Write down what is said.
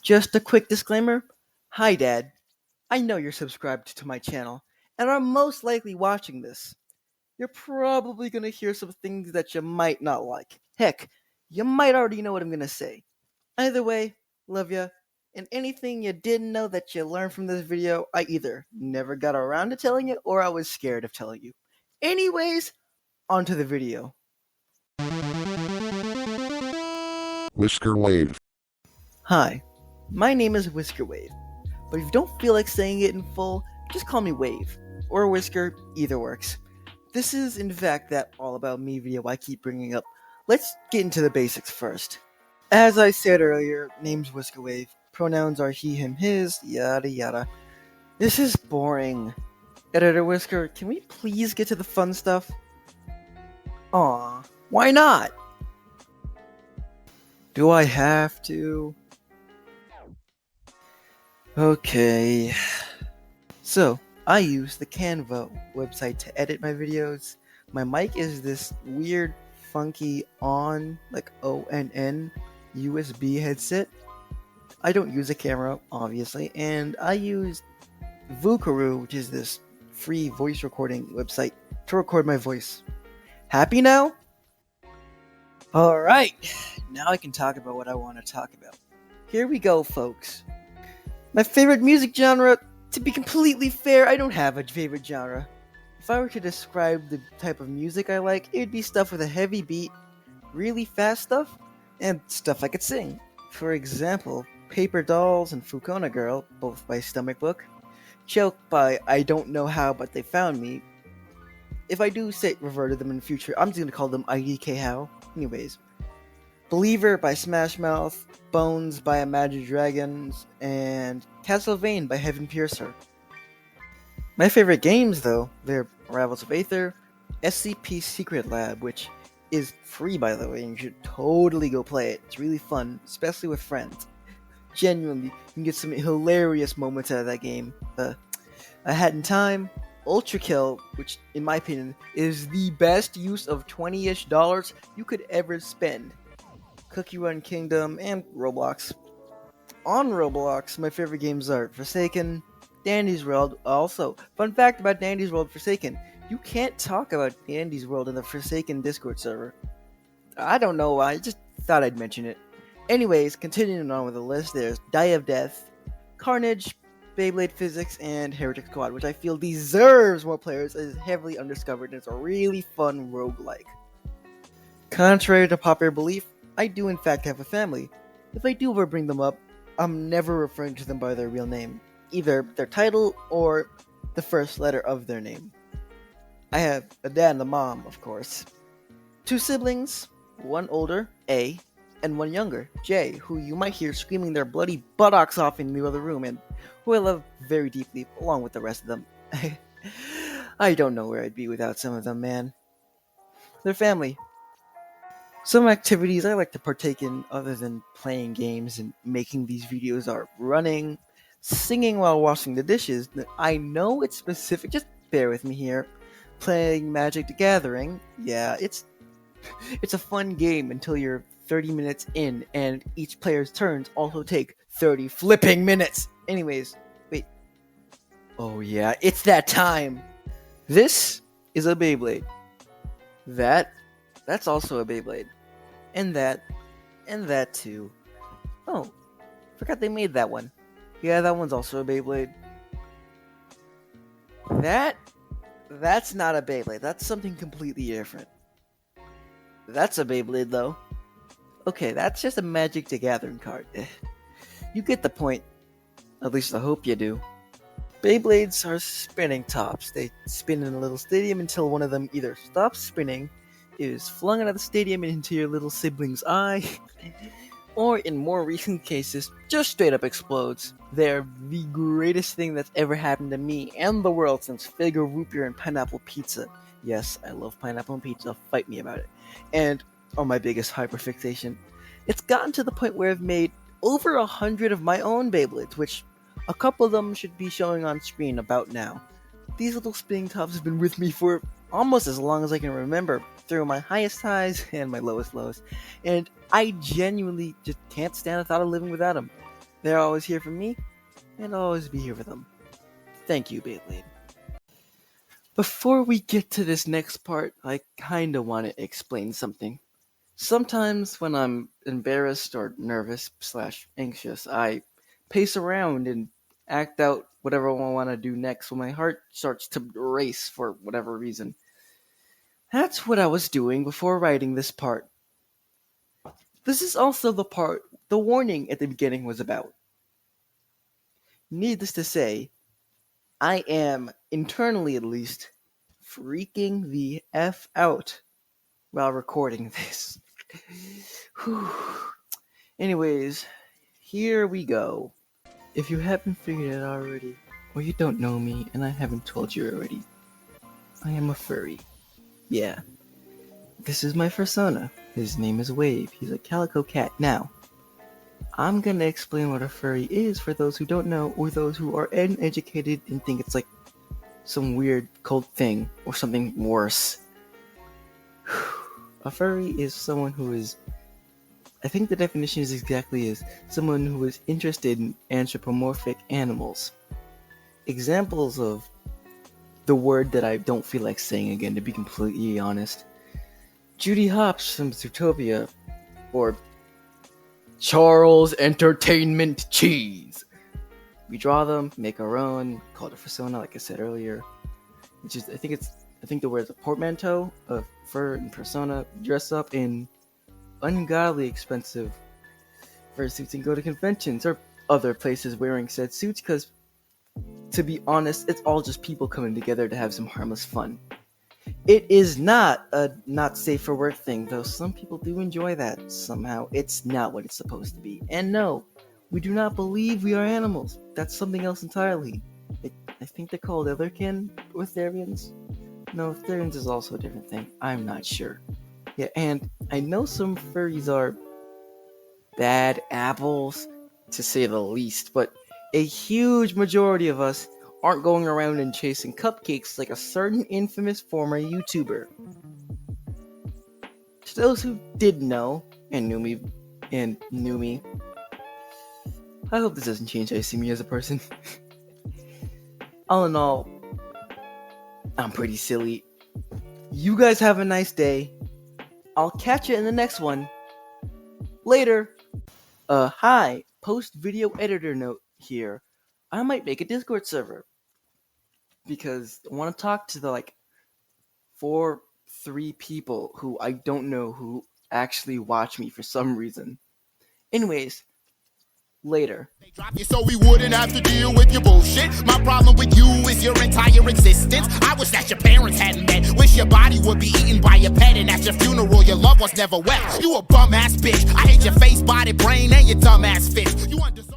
Just a quick disclaimer. Hi, Dad. I know you're subscribed to my channel and are most likely watching this. You're probably going to hear some things that you might not like. Heck, you might already know what I'm going to say. Either way, love ya. And anything you didn't know that you learned from this video, I either never got around to telling you or I was scared of telling you. Anyways, onto the video. WhiskerWave. Hi, my name is WhiskerWave, but if you don't feel like saying it in full, just call me Wave, or Whisker, either works. This is, in fact, that all about me video I keep bringing up. Let's get into the basics first. As I said earlier, name's WhiskerWave, pronouns are he, him, his, yada yada. This is boring. Editor Whisker, can we please get to the fun stuff? Aw, why not? Do I have to? Okay. So, I use the Canva website to edit my videos. My mic is this weird, funky ONN USB headset. I don't use a camera, obviously, and I use Vukaru, which is this free voice recording website, to record my voice. Happy now? Alright, now I can talk about what I want to talk about. Here we go, folks. My favorite music genre, to be completely fair, I don't have a favorite genre. If I were to describe the type of music I like, it would be stuff with a heavy beat, really fast stuff, and stuff I could sing. For example, Paper Dolls and Fukona Girl, both by Stomach Book. Choke by I Don't Know How But They Found Me. If I do refer to them in the future, I'm just going to call them IDK How. Anyways. Believer by Smash Mouth, Bones by Imagine Dragons, and Castlevania by Heaven Piercer. My favorite games, though, they're Rivals of Aether, SCP Secret Lab, which is free, by the way, and you should totally go play it. It's really fun, especially with friends. Genuinely, you can get some hilarious moments out of that game. A Hat in Time, Ultra Kill, which, in my opinion, is the best use of $20-ish you could ever spend. Cookie Run Kingdom, and Roblox. On Roblox, my favorite games are Forsaken, Dandy's World. Also, fun fact about Dandy's World Forsaken, you can't talk about Dandy's World in the Forsaken Discord server. I don't know why, I just thought I'd mention it. Anyways, continuing on with the list, there's Die of Death, Carnage, Beyblade Physics, and Heretic Squad, which I feel deserves more players as heavily undiscovered and it's a really fun roguelike. Contrary to popular belief, I do in fact have a family. If I do ever bring them up, I'm never referring to them by their real name, either their title or the first letter of their name. I have a dad and a mom, of course. 2 siblings, one older, A, and one younger, J, who you might hear screaming their bloody buttocks off in the other room, and who I love very deeply, along with the rest of them. I don't know where I'd be without some of them, man. Their family. Some activities I like to partake in other than playing games and making these videos are running, singing while washing the dishes. I know it's specific, just bear with me here. Playing Magic the Gathering, yeah, it's a fun game until you're 30 minutes in and each player's turns also take 30 flipping minutes. Anyways, wait. Oh yeah, it's that time. This is a Beyblade. That's also a Beyblade. And that too. Oh, forgot they made that one. Yeah, that one's also a Beyblade. That's not a Beyblade. That's something completely different. That's a Beyblade, though. Okay, that's just a Magic the Gathering card. You get the point. At least I hope you do. Beyblades are spinning tops. They spin in a little stadium until one of them either stops spinning, is flung out of the stadium and into your little sibling's eye, or in more recent cases, just straight up explodes. They're the greatest thing that's ever happened to me and the world since Fago root beer and pineapple pizza. Yes, I love pineapple and pizza, fight me about it. And, my biggest hyperfixation, it's gotten to the point where I've made over 100 of my own Beyblades, which a couple of them should be showing on screen about now. These little spinning tops have been with me for almost as long as I can remember, through my highest highs and my lowest lows, and I genuinely just can't stand the thought of living without them. They're always here for me, and I'll always be here for them. Thank you, Beyblade. Before we get to this next part, I kinda want to explain something. Sometimes when I'm embarrassed or nervous / anxious, I pace around and act out whatever I want to do next when my heart starts to race for whatever reason. That's what I was doing before writing this part. This is also the part the warning at the beginning was about. Needless to say, I am, internally at least, freaking the F out while recording this. Anyways, here we go. If you haven't figured it out already, or you don't know me and I haven't told you already, I am a furry. Yeah. This is my persona. His name is Wave. He's a calico cat. Now, I'm gonna explain what a furry is for those who don't know, or those who are uneducated and think it's like some weird cult thing, or something worse. A furry is someone who is, I think the definition is exactly as someone who is interested in anthropomorphic animals. Examples of the word that I don't feel like saying again, to be completely honest. Judy Hopps from Zootopia, or Charles Entertainment Cheese. We draw them, make our own, call it a persona, like I said earlier. Which is, I think the word is a portmanteau of fur and persona. Dress up in ungodly expensive fursuits and go to conventions or other places wearing said suits, because, to be honest, it's all just people coming together to have some harmless fun. It is not a not safe for work thing, though some people do enjoy that somehow. It's not what it's supposed to be. And no, we do not believe we are animals. That's something else entirely. I think they're called otherkin or Therians. No, Therians is also a different thing. I'm not sure. Yeah, and I know some furries are bad apples, to say the least, but a huge majority of us aren't going around and chasing cupcakes like a certain infamous former YouTuber. To those who did know and knew me, I hope this doesn't change how you see me as a person. All in all, I'm pretty silly. You guys have a nice day. I'll catch you in the next one. Later. Hi. Post video editor note here. I might make a Discord server, because I want to talk to the 3 people who I don't know who actually watch me for some reason. Anyways, later. They drop you so we wouldn't have to deal with your bullshit. My problem with you is your entire existence. I wish that your parents hadn't met. Wish your body would be eaten by your pet, and at your funeral your loved ones never wept. You a bum ass bitch. I hate your face, body, brain, and your dumb ass fist. You understand?